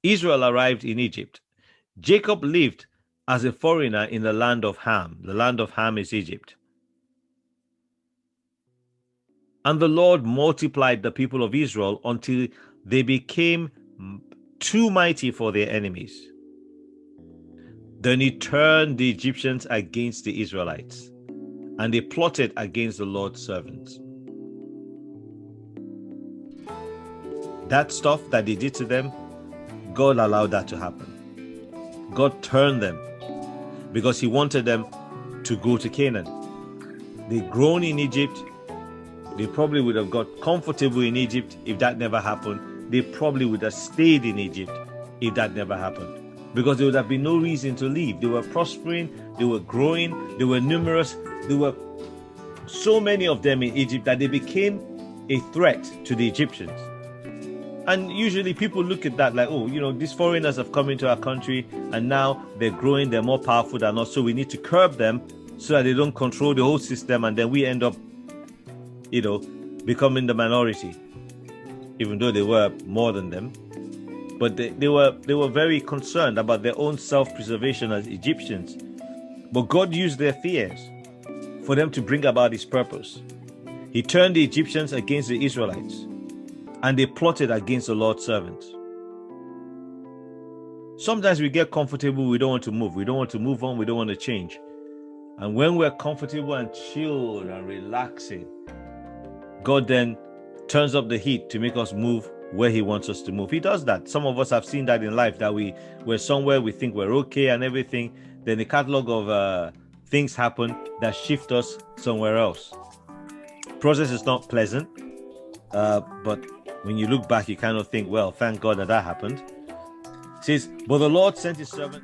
Israel arrived in Egypt. Jacob lived as a foreigner in the land of Ham. The land of Ham is Egypt. And the Lord multiplied the people of Israel until they became too mighty for their enemies. Then he turned the Egyptians against the Israelites, and they plotted against the Lord's servants. That stuff that they did to them, God allowed that to happen. God turned them because he wanted them to go to Canaan. They'd grown in Egypt. They probably would have got comfortable in Egypt if that never happened. They probably would have stayed in Egypt if that never happened, because there would have been no reason to leave. They were prospering, they were growing, they were numerous. There were so many of them in Egypt that they became a threat to the Egyptians. And usually people look at that like, oh, these foreigners have come into our country and now they're growing, they're more powerful than us, so we need to curb them so that they don't control the whole system, and then we end up, becoming the minority, even though they were more than them. But they were very concerned about their own self-preservation as Egyptians. But God used their fears for them to bring about his purpose. He turned the Egyptians against the Israelites, and they plotted against the Lord's servants. Sometimes we get comfortable, we don't want to move. We don't want to move on, we don't want to change. And when we're comfortable and chilled and relaxing, God then turns up the heat to make us move where he wants us to move. He does that. Some of us have seen that in life, that we're somewhere, we think we're okay and everything. Then a catalog of things happen that shift us somewhere else. Process is not pleasant, but when you look back, you kind of think, well, thank God that happened. It says, but the Lord sent his servant.